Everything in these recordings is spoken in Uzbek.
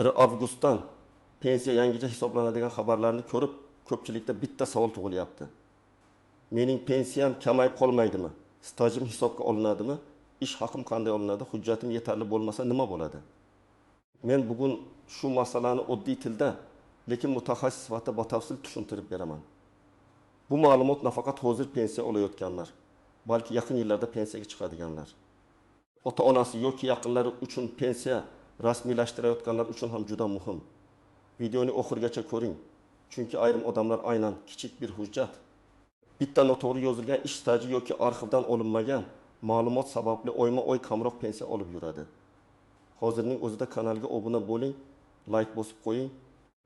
Avgustdan pensiya yangicha hisoblanadigan xabarlarni ko'rib, ko'pchilikda bitta savol tug'ilyapti. Mening pensiyam kamayib qolmaydimi? Stajim hisobga olinadimi? Ish haqim qanday olinadi? Hujjatim yetarli bo'lmasa nima bo'ladi? Men bugun shu masalani oddiy tilda, lekin mutaxassis sifatida batafsil tushuntirib beraman. Bu ma'lumot nafaqat hozir pensiya olayotganlar, balki yaqin yillarda pensiyaga chiqadiganlar, ota-onasi yoki yaqinlari uchun pensiya rasmiylashtirayotganlar uchun ham juda muhim. Videoni oxirigacha ko'ring, chunki ayrim odamlar aynan kichik bir hujjat, bitta noto'g'ri yozilgan ish staji yoki arxivdan olinmagan ma'lumot sababli oyma-oy kamroq pensiya olib yuradi. Hozirning o'zida kanalga obuna bo'ling, like bosib qo'ying,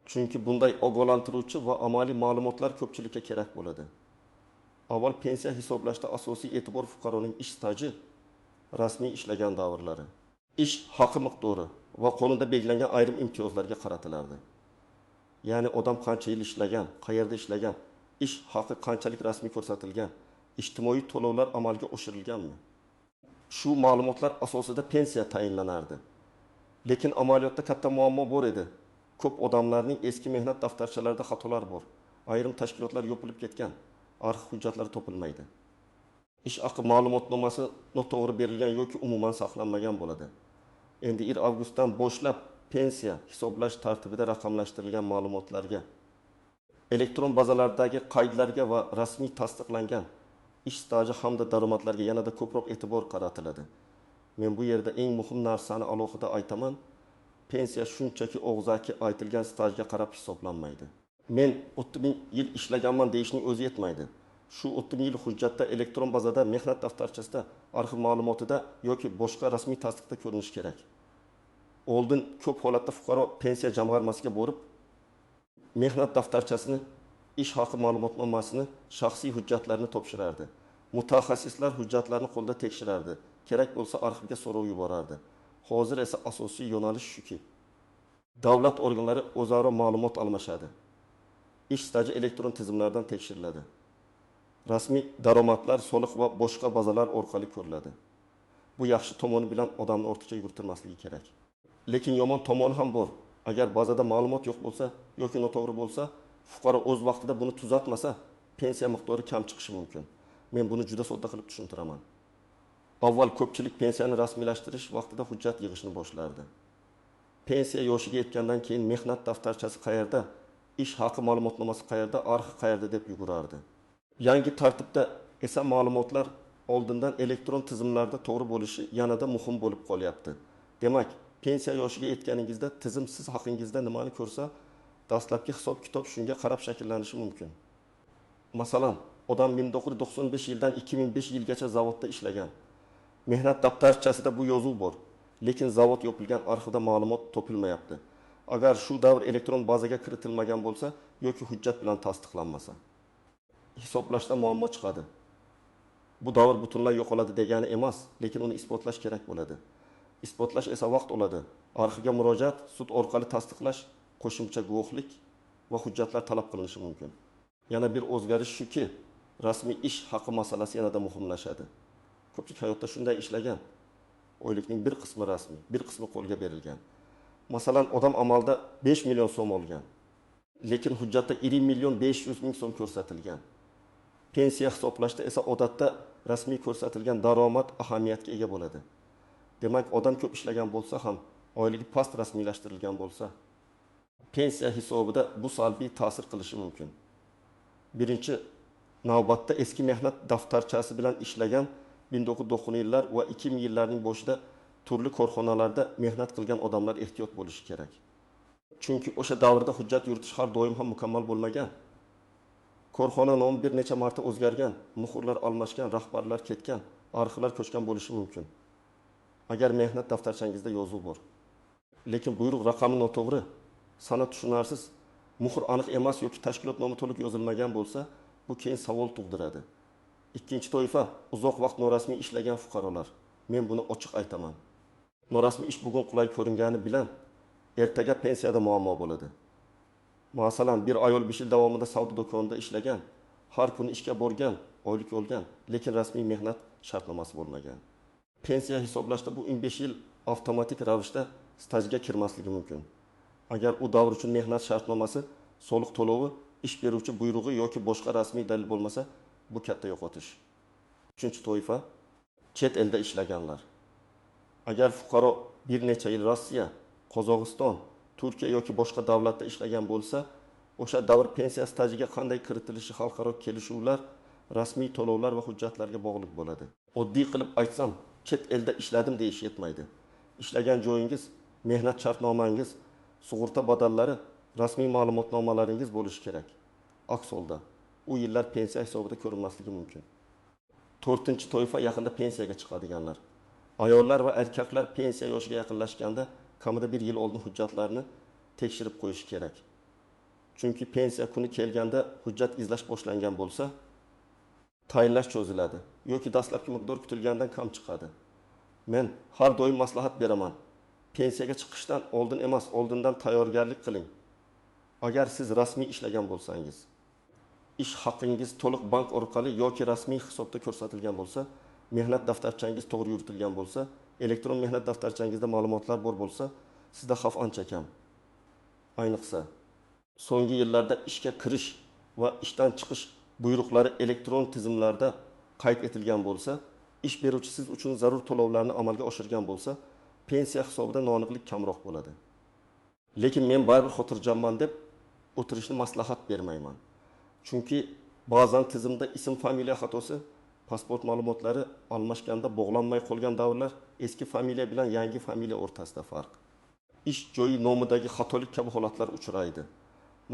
chunki bunday ogohlantiruvchi va amaliy ma'lumotlar ko'pchilikka kerak bo'ladi. Avval pensiya hisoblashda asosiy e'tibor fuqaroning ish staji, rasmiy ishlagan davrlari, ish haqi miqdori va qonunda belgilangan ayrim imtiyozlarga qaratilardi. Ya'ni odam qancha yil ishlagan, qayerda ishlagan, ish haqi qanchalik rasmiy ko'rsatilgan, ijtimoiy to'lovlar amalga oshirilganmi? Shu ma'lumotlar asosida pensiya tayinlanardi. Lekin amaliyotda katta muammo bor edi. Ko'p odamlarning eski mehnat daftarchalarida xatolar bor. Ayrim tashkilotlar yopilib ketgan, arxiv hujjatlari topilmaydi. Ish haqi ma'lumotnomasi noto'g'ri berilgan yoki umuman saqlanmagan bo'ladi. Endi avgustdan boshlab pensiya hisoblash tartibida raqamlashtirilgan ma'lumotlarga, elektron bazalardagi qaydlarga va rasmiy tasdiqlangan ish staji hamda daromadlarga yanada ko'proq e'tibor qaratiladi. Men bu yerda eng muhim narsani alohida aytaman. Pensiya shunchaki og'zaki aytilgan stajga qarab hisoblanmaydi. Men 30.000 yil ishlaganman deyishning o'zi yetmaydi. Shu 30.000 yil hujjatda, elektron bazada, mehnat daftarchasida, arxiv ma'lumotida yoki boshqa rasmiy tasdiqda ko'rinishi kerak. Oldin ko'p holatda fuqaro pensiya jamg'armasiga borib, mehnat daftarchasini, ish haqi ma'lumotnomasini, shaxsiy hujjatlarini topshirardi. Mutaxassislar hujjatlarni qo'lda tekshirardi. Kerak bo'lsa arxivga so'rov yuborardi. Hozir esa asosiy yo'nalish shuki, davlat organlari o'zaro ma'lumot almashadi. Ish staji elektron tizimlardan tekshiriladi. Rasmiy daromadlar, soliq va boshqa bazalar orqali ko'riladi. Bu yaxshi tomoni bilan odamni ortiqcha yugurtirmasligi kerak. Lekin yomon tomoni ham bor. Agar bazada ma'lumot yo'q bo'lsa yoki noto'g'ri bo'lsa, fuqaro o'z vaqtida buni tuzatmasa, pensiya miqdori kam chiqishi mumkin. Men buni juda sodda qilib tushuntiraman. Avval ko'pchilik pensiyani rasmiylashtirish vaqtida hujjat yig'ishni boshlardi. Pensiya yoshiga yetgandan keyin mehnat daftarchasi qayerda, ish haqi ma'lumotnomasi qayerda, arxiv qayerda deb yugurardi. Yangi tartibda esa ma'lumotlar oldindan elektron tizimlarda to'g'ri bo'lishi yanada muhim bo'lib qolyapti. Demak, pensiya yoshiga yetganingizda tizim siz haqingizda nimani ko'rsa, dastlabki hisob-kitob shunga qarab shakllanishi mumkin. Masalan, odam 1995 yildan 2005 yilgacha zavodda ishlagan. Mehnat daftarchasida bu yozuv bor, lekin zavod yopilgan, arxivda ma'lumot topilmayapti. Agar shu davr elektron bazaga kiritilmagan bo'lsa yoki hujjat bilan tasdiqlanmasa, hisoblashda muammo chiqadi. Bu davr butunlay yo'qoladi degani emas, lekin uni isbotlash kerak bo'ladi. Isbotlash esa vaqt oladi. Arxivga murojaat, sud orqali tasdiqlash, qo'shimcha guvohlik va hujjatlar talab qilinishi mumkin. Yana bir o'zgarish shuki, rasmiy ish haqi masalasi yanada muhimlashadi. Ko'pchilik hayotda shunday ishlagan. Oylikning bir qismi rasmiy, bir qismi qo'lga berilgan. Masalan, odam amalda 5 million so'm olgan, lekin hujjatda 20 million 500 ming so'm ko'rsatilgan. Pensiya hisoblashda esa odatda rasmiy ko'rsatilgan daromad ahamiyatga ega bo'ladi. Demak, odam ko'p ishlagan bo'lsa ham, oyligi past rasmiylashtirilgan bo'lsa, pensiya hisobida bu salbiy ta'sir qilishi mumkin. Birinchi navbatda eski mehnat daftarchasi bilan ishlagan 1990 yillar va 2000 yillarning boshida turli korxonalarda mehnat qilgan odamlar ehtiyot bo'lishi kerak. Chunki o'sha davrda hujjat yuritish har doim ham mukammal bo'lmagan. Korxona nomi bir necha marta o'zgargan, muhrlar almashgan, rahbarlar ketgan, arxivlar ko'chgan bo'lishi mumkin. Agar mehnat daftarchangizda yozuv bor, lekin buyruq raqami noto'g'ri, sanad tushunarsiz, muhr aniq emas yoki tashkilot nomi to'liq yozilmagan bo'lsa, bu keyin savol tug'diradi. Ikkinchi toifa uzoq vaqt norasmiy ishlagan fuqarolar. Men buni ochiq aytaman. Norasmiy ish bugun qulay ko'ringani bilan ertaga pensiyada muammo bo'ladi. Masalan, bir ayol 5 yil davomida savdo do'konida ishlagan, har kuni ishga borgan, oylik olgan, lekin rasmiy mehnat shartnomasi bo'lmagan. Pensiya hisoblashda bu 15 yil avtomatik ravishda stajga kirmasligi mumkin. Agar u davr uchun mehnat shartnomasi, soliq to'lovi, ish beruvchi buyrug'i yoki boshqa rasmiy dalil bo'lmasa, bu katta yo'qotish. Uchinchi toifa chet elda ishlaganlar. Agar fuqaro bir necha yil Rossiya, Qozog'iston, Turkiya yoki boshqa davlatda ishlagan bo'lsa, o'sha davr pensiya stajiga qanday kiritilishi xalqaro kelishuvlar, rasmiy to'lovlar va hujjatlarga bog'liq bo'ladi. Oddiy qilib aytsam, chet elda ishladim deyish yetmaydi. Ishlagan joyingiz, mehnat shartnomangiz, sug'urta badallari, rasmiy ma'lumotnomalaringiz bo'lishi kerak. Aks holda u yillar pensiya hisobida ko'rinmasligi mumkin. To'rtinchi toifa yaqinda pensiyaga chiqadiganlar. Ayollar va erkaklar pensiya yoshiga yaqinlashganda kamida 1 yil oldin hujjatlarni tekshirib qo'yish kerak. Chunki pensiya kuni kelganda hujjat izlash boshlangan bo'lsa, tayinlash cho'ziladi yoki dastlabki miqdor kutilgandan kam chiqadi. Men har doim maslahat beraman. Pensiyaga chiqishdan oldin emas, oldindan tayyorgarlik qiling. Agar siz rasmiy ishlagan bo'lsangiz, ish haqingiz to'liq bank orqali yoki rasmiy hisobda ko'rsatilgan bo'lsa, mehnat daftarchangiz to'g'ri yuritilgan bo'lsa, elektron mehnat daftarchangizda ma'lumotlar bor bo'lsa, sizda xavf ancha kam. Ayniqsa, so'nggi yillarda ishga kirish va ishdan chiqish buyruqlari elektron tizimlarda qayd etilgan bo'lsa, ish beruvchi siz uchun zarur to'lovlarni amalga oshirgan bo'lsa, pensiya hisobida noaniqlik kamroq bo'ladi. Lekin men baribir xotirjamman deb o'tirishni maslahat bermayman. Chunki ba'zan tizimda ism familiya xatosi, pasport ma'lumotlari almashganda bog'lanmay qolgan davrlar eski familiya bilan yangi familiya o'rtasida farq. Ish joyi nomidagi xatolik kabi holatlar uchraydi.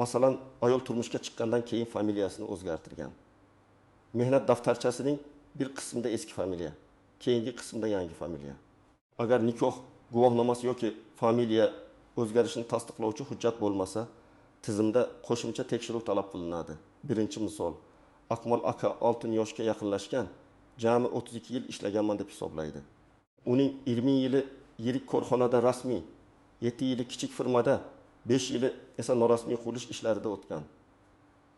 Masalan, ayol turmushga chiqqandan keyin familiyasini o'zgartirgan. Mehnat daftarchasining bir qismida eski familiya, keyingi qismida yangi familiya. Agar nikoh guvohnomasi yoki familiya o'zgarishini tasdiqlovchi hujjat bo'lmasa, tizimda qo'shimcha tekshiruv talab qilinadi. Birinchi misol, Akmal aka 6 yoshga yaqinlashgan, jami 32 yil ishlaganman deb hisoblaydi. Uning 20 yili yirik korxonada rasmiy, 7 yili kichik firmada, 5 yili esa norasmiy qurilish ishlarida o'tgan.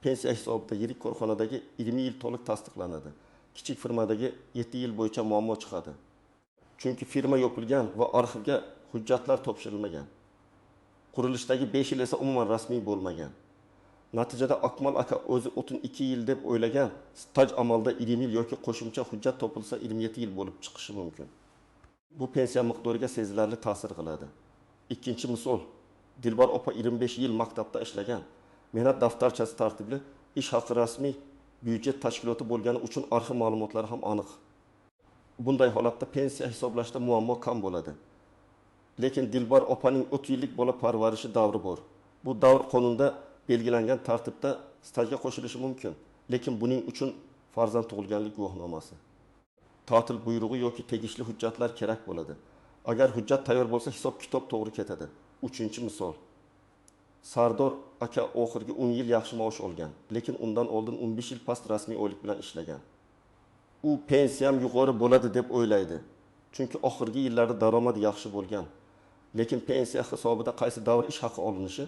Pensiya hisobida yirik korxonadagi 20 yil to'liq tasdiqlanadi. Kichik firmadagi 7 yil bo'yicha muammo chiqadi. Chunki firma yopilgan va arxivga hujjatlar topshirilmagan. Qurilishdagi 5 yil esa umuman rasmiy bo'lmagan. Natijada Akmal aka o'zi 32 yil deb o'ylagan, staj amalda 20 yil yoki qo'shimcha hujjat topilsa 27 yil bo'lib chiqishi mumkin. Bu pensiya miqdoriga sezilarli ta'sir qiladi. Ikkinchi misol, Dilbar opa 25 yil maktabda ishlagan, mehnat daftarchasi tartibli, ish haqi rasmiy byudjet tashkiloti bo'lgani uchun arxiv ma'lumotlari ham aniq. Bunday holatda pensiya hisoblashda muammo kam bo'ladi. Lekin Dilbar opaning 30 yillik bola parvarishi davri bor. Bu davr qonunda belgilangan tartibda stajga qo'shilishi mumkin, lekin buning uchun farzand tug'ilganlik guvohnomasi, ta'til buyrug'i yoki tegishli hujjatlar kerak bo'ladi. Agar hujjat tayyor bo'lsa, hisob-kitob to'g'ri ketadi. Uchinchi misol. Sardor aka oxirgi 10 yil yaxshi maosh olgan, lekin undan oldin 15 yil past rasmiy oylik bilan ishlagan. U pensiyam yuqori bo'ladi deb o'ylaydi. Chunki oxirgi yillarda daromad yaxshi bo'lgan. Lekin pensiya hisobida qaysi davr ish haqi olinishi,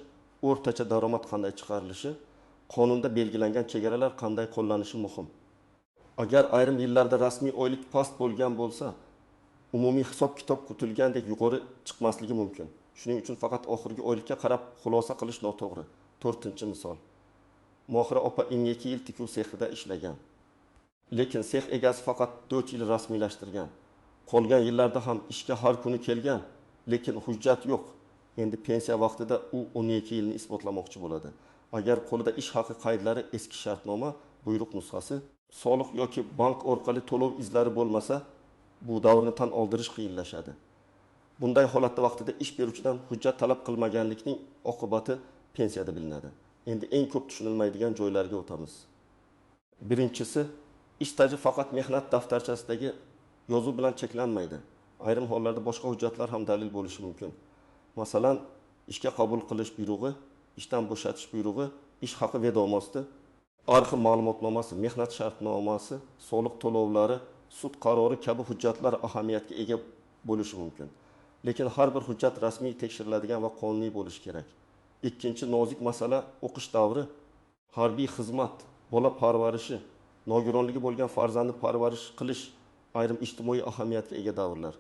o'rtacha daromad qanday chiqarilishi, qonunda belgilangan chegaralar qanday qo'llanishi muhim. Agar ayrim yillarda rasmiy oylik past bo'lgan bo'lsa, umumiy hisob-kitob kutilgandek yuqori chiqmasligi mumkin. Shuning uchun faqat oxirgi oylikka qarab xulosa qilish noto'g'ri. To'rtinchi misol. Mohira opa 12 yil tikuv sexida ishlagan. Lekin sex egasi faqat 4 yil rasmiylashtirgan. Qolgan yillarda ham ishga har kuni kelgan, lekin hujjat yo'q. Endi pensiya vaqtida u 12 yilni isbotlamoqchi bo'ladi. Agar qo'lida ish haqi qaydlari, eski shartnoma, buyruq nusxasi, soliq yoki bank orqali to'lov izlari bo'lmasa, bu davrni tan oldirish qiyinlashadi. Bunday holatda vaqtida ish beruvchidan hujjat talab qilmaganlikning oqibati pensiyada bilinadi. Endi eng ko'p tushunilmaydigan joylarga o'tamiz. Birinchisi, ish staji faqat mehnat daftarchasidagi yozuv bilan cheklanmaydi. Ayrim hollarda boshqa hujjatlar ham dalil bo'lishi mumkin. Masalan, ishga qabul qilish buyrug'i, ishdan bo'shatish buyrug'i, ish haqi vedomosti, arxiv ma'lumotnomasi, mehnat shartnomasi, soliq to'lovlari, sud qarori kabi hujjatlar ahamiyatga ega bo'lishi mumkin. Lekin har bir hujjat rasmiy tekshiriladigan va qonuniy bo'lishi kerak. Ikkinchi nozik masala o'qish davri, harbiy xizmat, bola parvarishi, nogironligi bo'lgan farzandni parvarish qilish ayrim ijtimoiy ahamiyatga ega davrlar.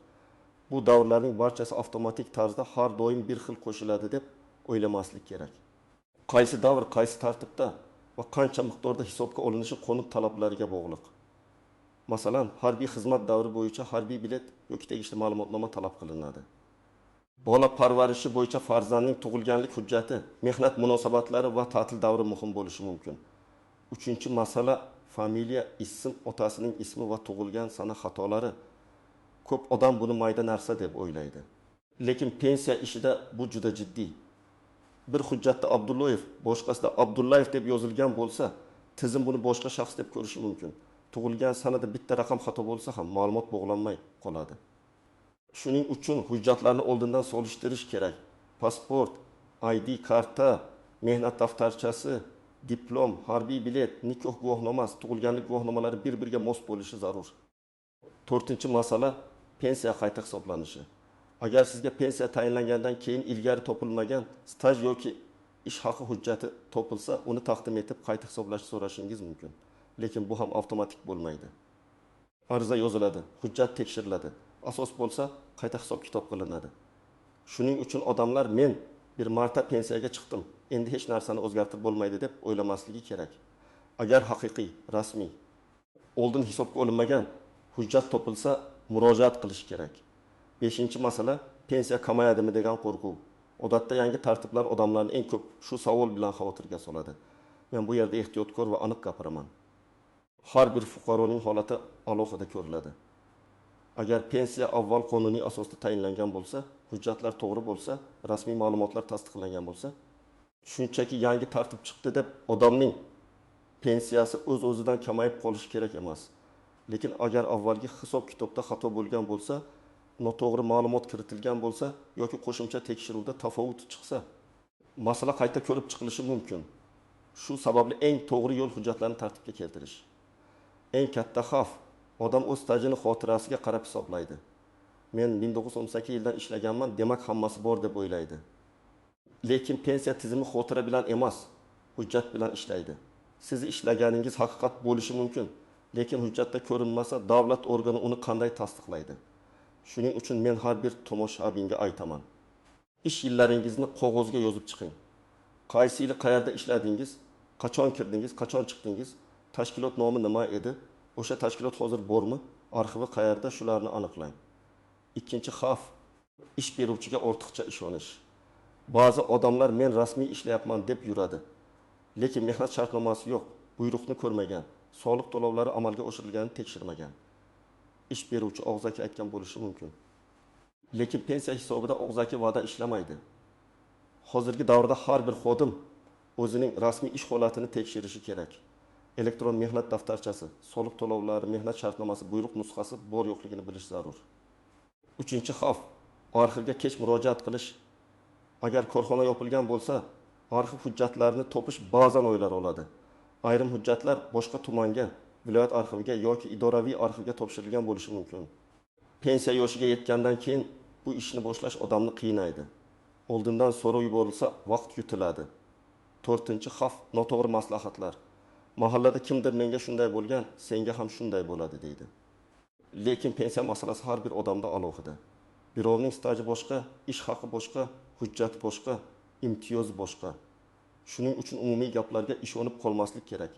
Bu davrlarning barchasi avtomatik tarzda har doim bir xil qo'shiladi deb o'ylamaslik kerak. Qaysi davr, qaysi tartibda va qancha miqdorda hisobga olinishi qonun talablariga bog'liq. Masalan, harbiy xizmat davri bo'yicha harbiy bilet yoki tegishli ma'lumotnoma talab qilinadi. Bola parvarishi bo'yicha farzandning tug'ilganlik hujjati, mehnat munosabatlari va ta'til davri muhim bo'lishi mumkin. Uchinchi masala familiya, ism, otasining ismi va tug'ilgan sana xatolari. Ko'p odam buni mayda narsa deb o'ylaydi. Lekin pensiya ishida bu juda jiddiy. Bir hujjatda Abdullayev, boshqasida Abdullayev deb yozilgan bo'lsa, tizim buni boshqa shaxs deb ko'rishi mumkin. Tug'ilgan sanada bitta raqam xato bo'lsa ham ma'lumot bog'lanmay qoladi. Shuning uchun hujjatlarni oldindan solishtirish kerak. Pasport, ID karta, mehnat daftarchasi, diplom, harbiy bilet, nikoh guvohnomasi, tug'ilganlik guvohnomalari bir-biriga mos bo'lishi zarur. 4-masala pensiya qayta hisoblanishi. Agar sizga pensiya tayinlangandan keyin ilgari topilmagan staj yoki ish haqi hujjati topilsa, uni taqdim etib qayta hisoblashni so'rashingiz mumkin. Lekin bu ham avtomatik bo'lmaydi. Ariza yoziladi, hujjat tekshiriladi. Asos bo'lsa, qayta hisob-kitob qilinadi. Shuning uchun odamlar men bir marta pensiyaga chiqdim, endi hech narsani o'zgartirib bo'lmaydi deb o'ylamasligi kerak. Agar haqiqiy, rasmiy, oldin hisobga olinmagan hujjat topilsa, murojaat qilish kerak. 5-masala pensiya kamayadimi degan qo'rquv. Odatda yangi tartiblar odamlarni eng ko'p shu savol bilan xavotirga soladi. Men bu yerda ehtiyotkor va aniq gapiraman. Har bir fuqaroning holati alohida ko'riladi. Agar pensiya avval qonuniy asosda tayinlangan bo'lsa, hujjatlar to'g'ri bo'lsa, rasmiy ma'lumotlar tasdiqlangan bo'lsa, shunchaki yangi tartib chiqdi deb odamning pensiyasi o'z-o'zidan kamayib qolishi kerak emas. Lekin agar avvalgi hisob-kitobda xato bo'lgan bo'lsa, noto'g'ri ma'lumot kiritilgan bo'lsa yoki qo'shimcha tekshiruvda tafovut chiqsa, masala qayta ko'rib chiqilishi mumkin. Shu sababli eng to'g'ri yo'l hujjatlarni tartibga keltirish. Eng katta xavf odam o'z stajini xotirasiga qarab hisoblaydi. Men 1918 yildan ishlaganman, demak hammasi bor deb o'ylaydi. Lekin pensiya tizimi xotira bilan emas, hujjat bilan ishlaydi. Siz ishlaganingiz haqiqat bo'lishi mumkin, lekin hujjatda ko'rinmasa, davlat organi uni qanday tasdiqlaydi? Shuning uchun men har bir tomoshabinga aytaman. Ish yillaringizni qog'ozga yozib chiqing. Qaysi yil qayerda ishladingiz, qachon kirdingiz, qachon chiqdingiz, tashkilot nomi nima edi, o'sha tashkilot hozir bormi, arxivi qayerda, shularni aniqlang. Ikkinchi xavf, ish beruvchiga ortiqcha ishonish. Ba'zi odamlar men rasmiy ishlayapman deb yuradi. Lekin mehnat shartnomasi yo'q, buyruqni ko'rmagan, soliq to'lovlari amalga oshirilganini tekshirmagan. Ish beruvchi og'zaki aytgan bo'lishi mumkin. Lekin pensiya hisobida og'zaki va'da ishlamaydi. Hozirgi davrda har bir xodim o'zining rasmiy ish holatini tekshirishi kerak. Elektron mehnat daftarchasi, soliq to'lovlari, mehnat shartnomasi, buyruq nusxasi bor yo'qligini bilish zarur. 3-xavf, arxivga kech murojaat qilish. Agar korxona yopilgan bo'lsa, arxiv hujjatlarini topish ba'zan oylar oladi. Ayrim hujjatlar boshqa tumanga, viloyat arxiviga yoki idoraviy arxivga topshirilgan bo'lishi mumkin. Pensiya yoshiga yetgandan keyin bu ishni boshlash odamni qiynaydi. Oldindan so'rov yuborilsa, vaqt yutiladi. 4-xavf, noto'g'ri maslahatlar. Mahallada kimdir menga shunday bo'lgan, senga ham shunday bo'ladi deydi. Lekin pensiya masalasi har bir odamda alohida. Birovning staji boshqa, ish haqi boshqa, hujjat boshqa, imtiyoz boshqa. Shuning uchun umumiy gaplarga ishonib qolmaslik kerak.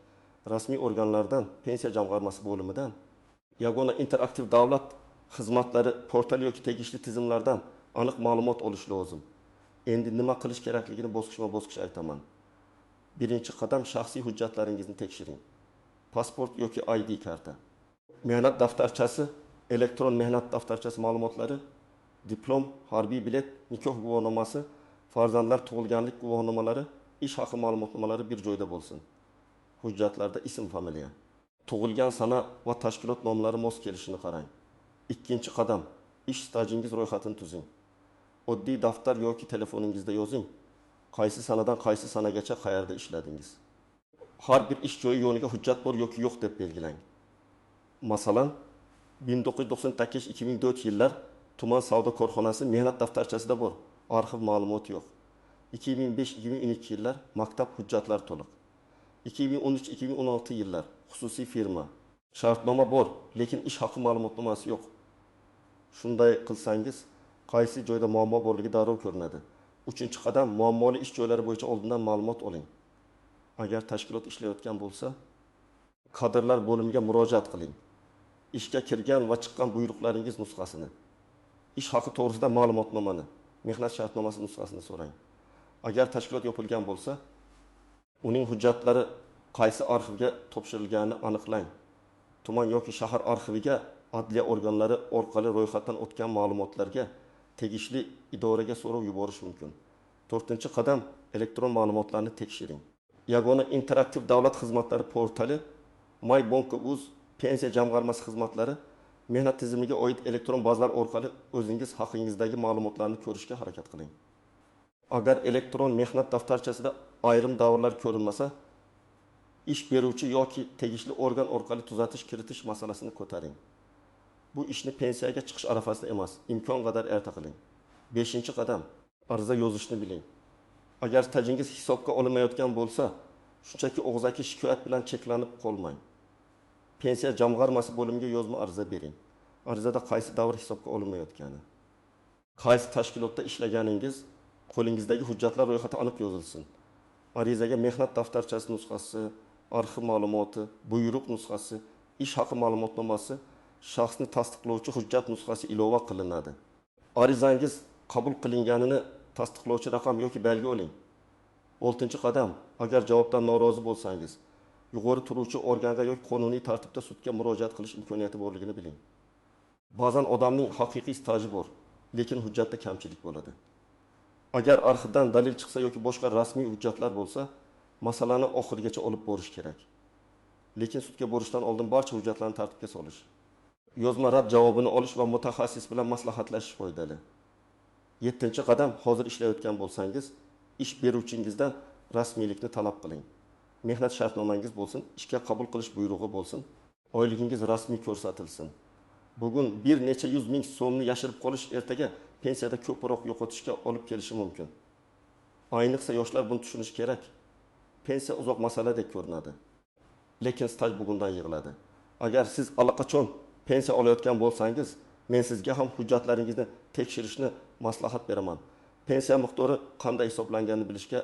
Rasmiy organlardan, pensiya jamg'armasi bo'limidan, yagona interaktiv davlat xizmatlari portal yoki tegishli tizimlardan aniq ma'lumot olish lozim. Endi nima qilish kerakligini bosqichma-bosqich aytaman. 1-qadam shaxsiy hujjatlaringizni tekshiring. Pasport yoki ID karta. Mehnat daftarchasi, elektron mehnat daftarchasi ma'lumotlari, diplom, harbiy bilet, nikoh guvohnomasi, farzandlar tug'ilganlik guvohnomalari, ish haqi ma'lumotnomalari bir joyda bo'lsin. Hujjatlarda ism, familiya, tug'ilgan sana va tashkilot nomlari mos kelishini qarang. 2-qadam, ish stajingiz ro'yxatini tuzing. Oddiy daftar yoki telefoningizda yozing. Qaysi sanadan qaysi sanagacha qayerda ishladingiz. Har bir ish joyi yoniga hujjat bor yoki yo'q deb belgilang. Masalan, 1998-2004 yillar tuman savdo korxonasi mehnat daftarchasida bor, arxiv ma'lumoti yo'q. 2005-2012 yillar maktab hujjatlar to'liq. 2013-2016 yillar xususiy firma, shartnoma bor, lekin ish haqi ma'lumotnomasi yo'q. Shunday qilsangiz, qaysi joyda muammo borligi darrov ko'rinadi. Uchinchi qadam, muammoli ish joylari bo'yicha oldindan ma'lumot oling. Agar tashkilot ishlayotgan bo'lsa, kadrlar bo'limiga murojaat qiling. Ishga kirgan va chiqqan buyruqlaringiz nusxasini, ish haqi to'g'risida ma'lumotnomani, mehnat shartnomasi nusxasini so'rang. Agar tashkilot yopilgan bo'lsa, uning hujjatlari qaysi arxivga topshirilganini aniqlang. Tuman yoki shahar arxiviga adliya organlari orqali ro'yxatdan o'tgan ma'lumotlarga tegishli idoraga so'rov yuborish mumkin. 4-qadam, elektron ma'lumotlarni tekshiring. Yagona interaktiv davlat xizmatlari portali, MyBonk.uz, pensiya jamg'armasi xizmatlari, mehnat tizimiga oid elektron bazalar orqali o'zingiz haqingizdagi ma'lumotlarni ko'rishga harakat qiling. Agar elektron mehnat daftarchasida ayrim davrlar ko'rinmasa, ish beruvchi yoki tegishli organ orqali tuzatish kiritish masalasini ko'taring. Bu ishni pensiyaga chiqish arafasida emas, imkon qadar erta qiling. 5-qadam, ariza yozishni biling. Agar stajingiz hisobga olinmayotgan bo'lsa, shunchaki og'zaki shikoyat bilan cheklanib qolmang. Pensiya jamg'armasi bo'limiga yozma ariza bering. Arizada qaysi davr hisobga olinmayotgani, qaysi tashkilotda ishlaganingiz, qo'lingizdagi hujjatlar ro'yxati aniq yozilsin. Arizaga mehnat daftarchasi nusxasi, arxiv ma'lumoti, buyruq nusxasi, ish haqi ma'lumotnomasi, shaxsni tasdiqlovchi hujjat nusxasi ilova qilinadi. Arizangiz qabul qilinganini tasdiqlovchi raqam yoki belgi oling. 6-qadam, agar javobdan norozi bo'lsangiz, yuqori turuvchi organga yoki qonuniy tartibda sudga murojaat qilish imkoniyati borligini biling. Ba'zan odamning haqiqiy staji bor, lekin hujjatda kamchilik bo'ladi. Agar arxivdan dalil chiqsa yoki boshqa rasmiy hujjatlar bo'lsa, masalani oxirigacha olib borish kerak. Lekin sudga borishdan oldin barcha hujjatlarni tartibga solish, yozma rad javobini olish va mutaxassis bilan maslahatlashish foydali. 7-qadam, hozir ishlayotgan bo'lsangiz, ish beruvchingizdan rasmiylikni talab qiling. Mehnat shartnomangiz bo'lsin, ishga qabul qilish buyrug'i bo'lsin, oyligingiz rasmiy ko'rsatilsin. Bugun bir necha 100 ming so'mni yashirib qolish ertaga pensiyada ko'proq yo'qotishga olib kelishi mumkin. Ayniqsa yoshlar buni tushunish kerak. Pensiya uzoq masaladek ko'rinadi, lekin staj bugundan yig'iladi. Agar siz allaqachon pensiya olayotgan bo'lsangiz, men sizga ham hujjatlaringizni tekshirishni maslahat beraman. Pensiya miqdori qanday hisoblanganini bilishga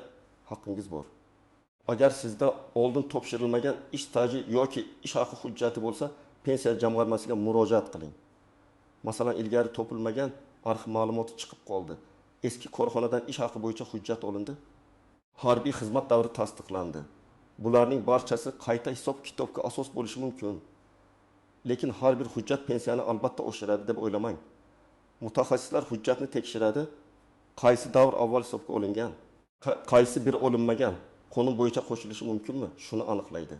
haqqingiz bor. Agar sizda oldin topshirilmagan ish staji yoki ish haqi hujjati bo'lsa, pensiya jamg'armasiga murojaat qiling. Masalan, ilgari topilmagan arxiv ma'lumoti chiqib qoldi. Eski korxonadan ish haqi bo'yicha hujjat olindi. Harbiy xizmat davri tasdiqlandi. Bularning barchasi qayta hisob-kitobga asos bo'lishi mumkin. Lekin har bir hujjat pensiyani albatta oshiradi deb o'ylamang. Mutaxassislar hujjatni tekshiradi. Qaysi davr avval hisobga olingan, qaysi bir olinmagan, qonun bo'yicha qo'shilishi mumkinmi? Shuni aniqlaydi.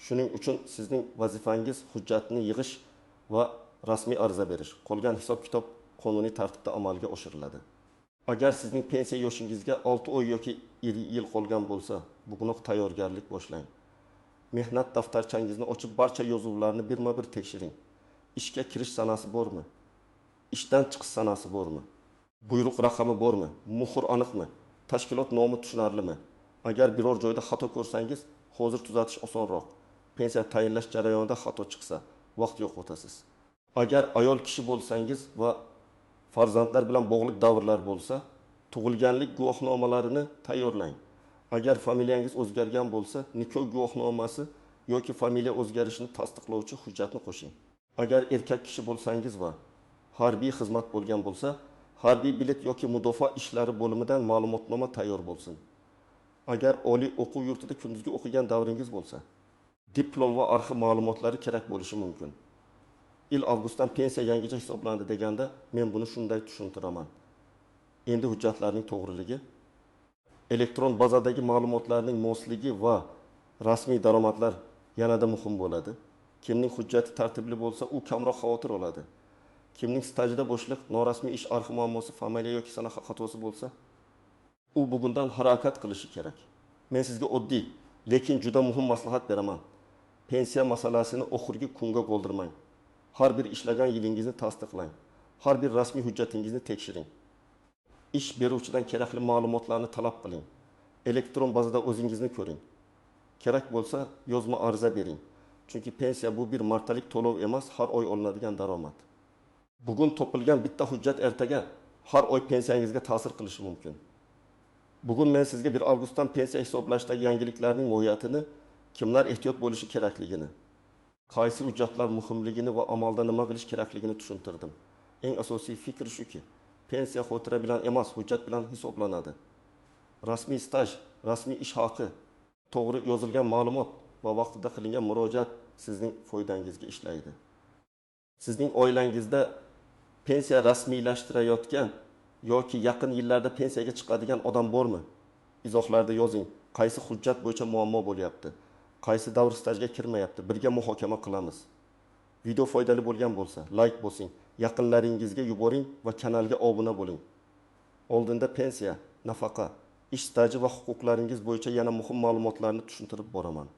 Shuning uchun sizning vazifangiz hujjatni yig'ish va rasmiy ariza berish. Qolgan hisob-kitob qonuniy tartibda amalga oshiriladi. Agar sizning pensiya yoshingizga 6 oy yoki 7 yil qolgan bo'lsa, bugunoq tayyorgarlik boshlang. Mehnat daftarchangizni ochib barcha yozuvlarni birma-bir tekshiring. Ishga kirish sanasi bormi? Ishdan chiqish sanasi bormi? Buyruq raqami bormi? Muhr aniqmi? Tashkilot nomi tushunarlimi? Agar biror joyda xato ko'rsangiz, hozir tuzatish osonroq. Pensiya tayinlash jarayonida xato chiqsa, vaqt yo'qotasiz. Agar ayol kishi bo'lsangiz va farzandlar bilan bog'liq davrlar bo'lsa, tug'ilganlik guvohnomalarini tayyorlang. Agar familiyangiz o'zgargan bo'lsa, nikoh guvohnomasi yoki familiya o'zgarishini tasdiqlovchi hujjatni qo'shing. Agar erkak kishi bo'lsangiz va harbiy xizmat bo'lgan bo'lsa, harbiy bilet yoki mudofaa ishlari bo'limidan ma'lumotnoma tayyor bo'lsin. Agar oliy o'quv yurtida kunduzgi o'qigan davringiz bo'lsa, diplom va arxiv ma'lumotlari kerak bo'lishi mumkin. Avgustdan pensiya yangicha hisoblandi deganda men buni shunday tushuntiraman. Endi hujjatlarning to'g'riligi, elektron bazadagi ma'lumotlarning mosligi va rasmiy daromadlar yanada muhim bo'ladi. Kimning hujjati tartibli bo'lsa, u kamroq xavotir oladi. Kimning stajida bo'shliq, norasmiy ish arxiv muammosi, familiya yoki sana xatosi bo'lsa, u bugundan harakat qilishi kerak. Men sizga oddiy, lekin juda muhim maslahat beraman. Pensiya masalasini oxirgi kunga qoldirmang. Har bir ishlagan yilingizni tasdiqlang. Har bir rasmiy hujjatingizni tekshiring. Ish beruvchidan kerakli ma'lumotlarni talab qiling. Elektron bazada o'zingizni ko'ring. Kerak bo'lsa, yozma ariza bering. Chunki pensiya bu bir martalik to'lov emas, har oy olinadigan daromad. Bugun topilgan bitta hujjat ertaga har oy pensiyangizga ta'sir qilishi mumkin. Bugun men sizga 1 avgustdan pensiya hisoblashdagi yangiliklarning mohiyatini, kimlar ehtiyot bo'lishi kerakligini, qaysi hujjatlar muhimligini va amalda nima qilish kerakligini tushuntirdim. Eng asosiy fikr shuki, pensiya xotira bilan emas, hujjat bilan hisoblanadi. Rasmiy staj, rasmiy ish haqi, to'g'ri yozilgan ma'lumot va vaqtida qilingan murojaat sizning foydangizga ishlaydi. Sizning oilangizda pensiya rasmiylashtirayotgan yoki yaqin yillarda pensiyaga chiqadigan odam bormi? Izohlarda yozing. Qaysi hujjat bo'yicha muammo bo'lyapti? Qaysi davr stajga kirmayapti? Birga muhokama qilamiz. Video foydali bo'lgan bo'lsa, like bosing, yaqinlaringizga yuboring va kanalga obuna bo'ling. Oldinda pensiya, nafaqa, ish staji va huquqlaringiz bo'yicha yana muhim ma'lumotlarni tushuntirib boraman.